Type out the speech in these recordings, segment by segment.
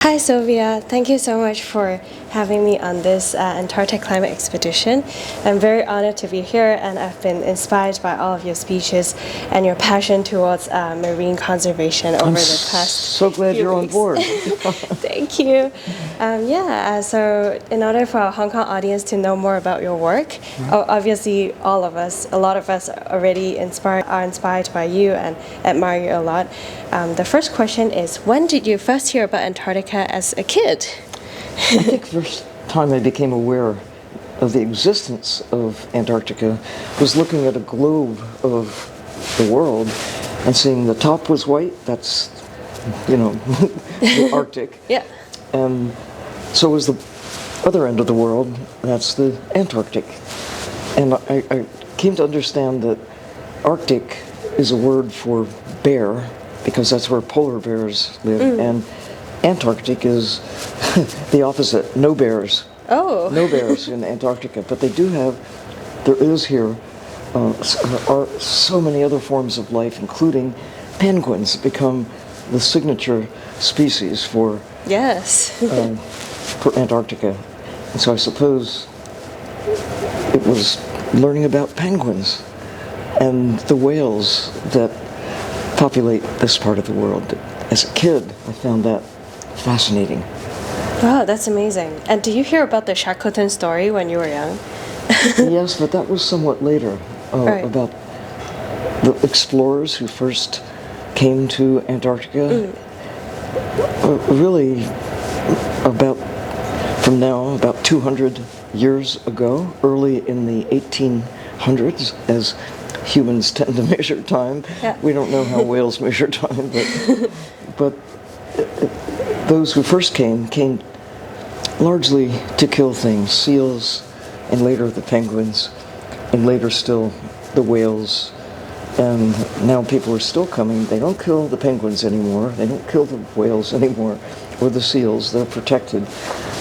Hi Sylvia, thank you so much for having me on this Antarctic climate expedition. I'm very honored to be here, and I've been inspired by all of your speeches and your passion towards marine conservation over the past so glad few you're on weeks. board. Thank you. So in order for our Hong Kong audience to know more about your work, obviously a lot of us are already are inspired by you and admire you a lot. The first question is, when did you first hear about Antarctica as a kid? I think the first time I became aware of the existence of Antarctica was looking at a globe of the world and seeing the top was white, that's, the Arctic. Yeah. And so was the other end of the world, that's the Antarctic. And I came to understand that Arctic is a word for bear, because that's where polar bears live, and Antarctic is the opposite, no bears. Oh. No bears in Antarctica, but there is here are so many other forms of life, including penguins, become the signature species for Yes. for Antarctica. And so I suppose it was learning about penguins and the whales that populate this part of the world. As a kid, I found that fascinating. Wow, that's amazing. And did you hear about the Shackleton story when you were young? Yes, but that was somewhat later, Right. about the explorers who first came to Antarctica. Really, about 200 years ago, early in the 1800s, as humans tend to measure time. Yeah. We don't know how whales measure time, but those who first came largely to kill things, seals, and later the penguins, and later still the whales. And now people are still coming. They don't kill the penguins anymore. They don't kill the whales anymore, or the seals. They're protected,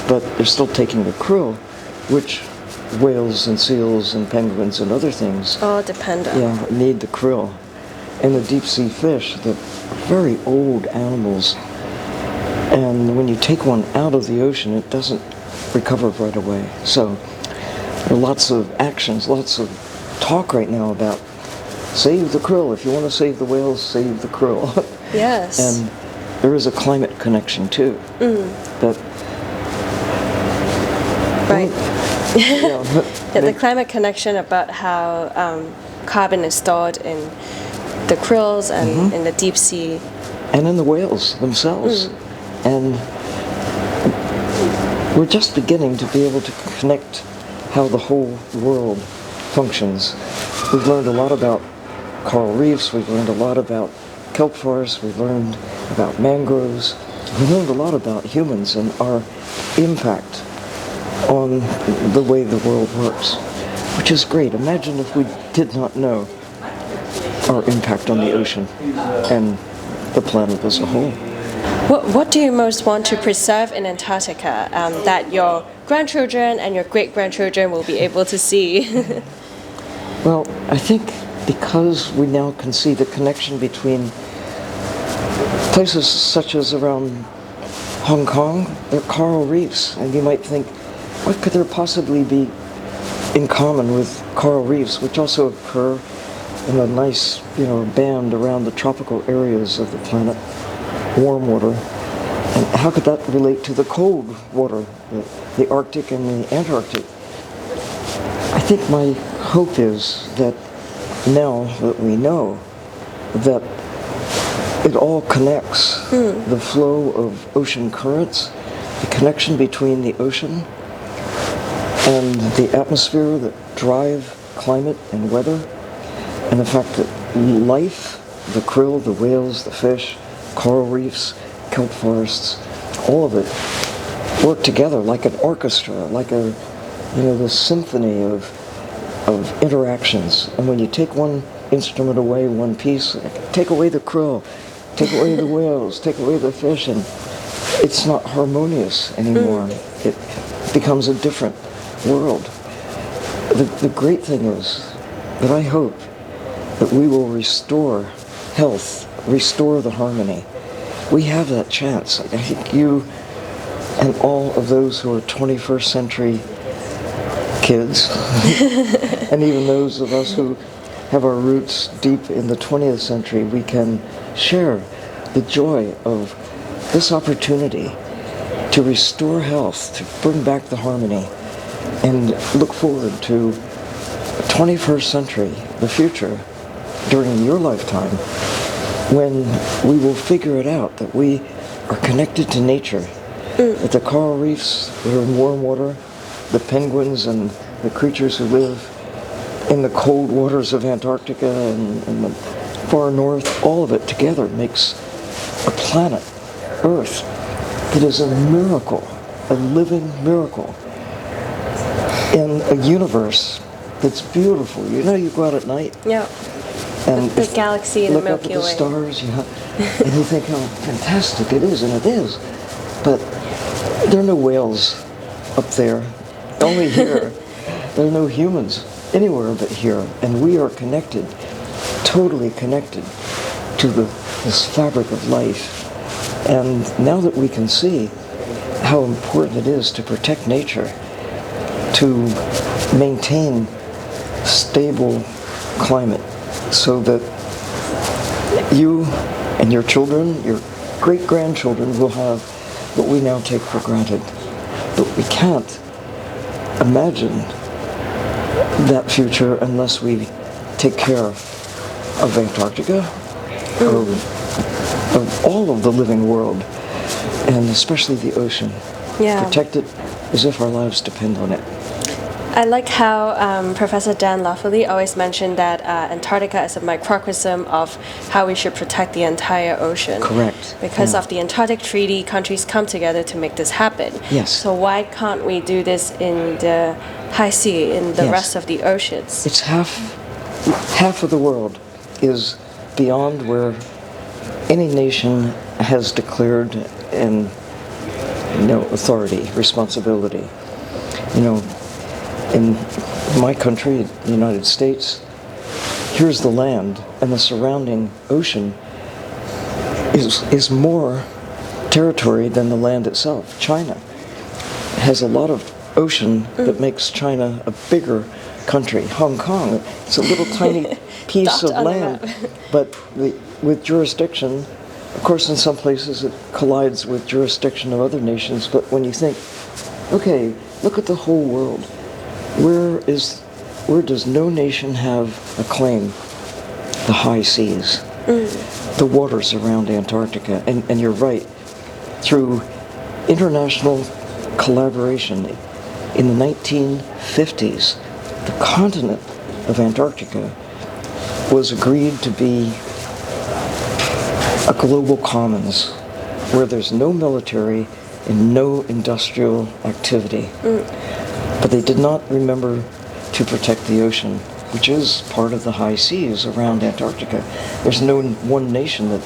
but they're still taking the krill, which whales and seals and penguins and other things All depend on. need the krill. And the deep sea fish, the very old animals. And when you take one out of the ocean, it doesn't recover right away. So there are lots of actions, lots of talk right now about save the krill. If you want to save the whales, save the krill. Yes. And there is a climate connection too. That Right. yeah, The climate connection about how carbon is stored in the krills and in the deep sea. and in the whales themselves. And we're just beginning to be able to connect how the whole world functions. We've learned a lot about coral reefs, we've learned a lot about kelp forests, we've learned about mangroves, we've learned a lot about humans and our impact on the way the world works, which is great. Imagine if we did not know our impact on the ocean and the planet as a whole. What do you most want to preserve in Antarctica that your grandchildren and your great-grandchildren will be able to see? Well, I think because we now can see the connection between places such as around Hong Kong, there are coral reefs, and you might think, what could there possibly be in common with coral reefs, which also occur in a nice, band around the tropical areas of the planet, warm water. And how could that relate to the cold water, the Arctic and the Antarctic? I think my hope is that now that we know that it all connects, the flow of ocean currents, the connection between the ocean and the atmosphere that drive climate and weather, and the fact that life, the krill, the whales, the fish, coral reefs, kelp forests, all of it work together like an orchestra, like the symphony of interactions. And when you take one instrument away, one piece, take away the krill, take away the whales, take away the fish, and it's not harmonious anymore. It becomes a different world. The great thing is that I hope that we will restore health, restore the harmony. We have that chance. I think you and all of those who are 21st century kids, and even those of us who have our roots deep in the 20th century, we can share the joy of this opportunity to restore health, to bring back the harmony, and look forward to the 21st century, the future, during your lifetime, when we will figure it out, that we are connected to nature, that the coral reefs that are in warm water, the penguins and the creatures who live in the cold waters of Antarctica and the far north, all of it together makes a planet, Earth, that is a miracle, a living miracle in a universe that's beautiful. You know, you go out at night, Yeah. and The galaxy and the look up Milky at the Way. stars, and you think how fantastic it is, and it is. But there are no whales up there, only here. There are no humans anywhere but here, and we are connected, totally connected to this fabric of life. And now that we can see how important it is to protect nature, to maintain stable climate, so that you and your children, your great-grandchildren will have what we now take for granted. But we can't imagine that future unless we take care of Antarctica, of all of the living world, and especially the ocean. Yeah. Protect it as if our lives depend on it. I like how Professor Dan Lafferty always mentioned that Antarctica is a microcosm of how we should protect the entire ocean. Correct. Because Yeah. of the Antarctic Treaty, countries come together to make this happen. Yes. So why can't we do this in the high sea, in the Yes. rest of the oceans? It's half of the world is beyond where any nation has declared and authority, responsibility. In my country, the United States, here's the land, and the surrounding ocean is more territory than the land itself. China has a lot of ocean that makes China a bigger country. Hong Kong, it's a little tiny piece Dot of on the land, map. but with jurisdiction, of course in some places it collides with jurisdiction of other nations, but when you think, okay, look at the whole world, where does no nation have a claim? The high seas, the waters around Antarctica, and you're right, through international collaboration in the 1950s, the continent of Antarctica was agreed to be a global commons where there's no military and no industrial activity. But they did not remember to protect the ocean, which is part of the high seas around Antarctica. There's no one nation that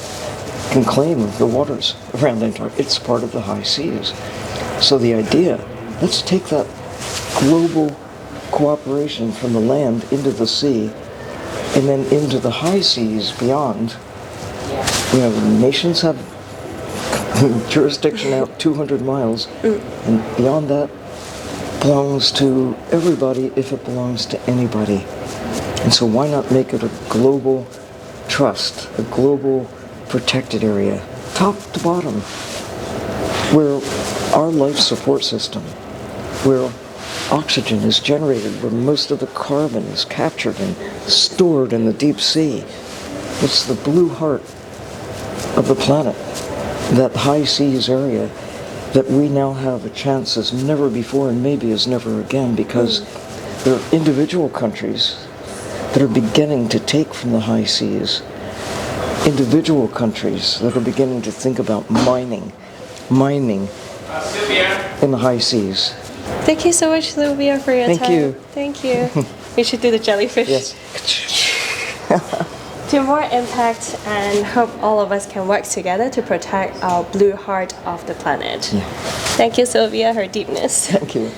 can claim the waters around Antarctica. It's part of the high seas. So the idea, let's take that global cooperation from the land into the sea and then into the high seas beyond. Nations have jurisdiction out 200 miles, and beyond that belongs to everybody if it belongs to anybody. And so why not make it a global trust, a global protected area, top to bottom, where our life support system, where oxygen is generated, where most of the carbon is captured and stored in the deep sea. It's the blue heart of the planet, that high seas area that we now have a chance as never before and maybe as never again, because there are individual countries that are beginning to take from the high seas, individual countries that are beginning to think about mining in the high seas. Thank you so much, Sylvia, for your Thank time. you. Thank you. We should do the jellyfish. Yes. To more impact, and hope all of us can work together to protect our blue heart of the planet. Yeah. Thank you, Sylvia, her deepness. Thank you.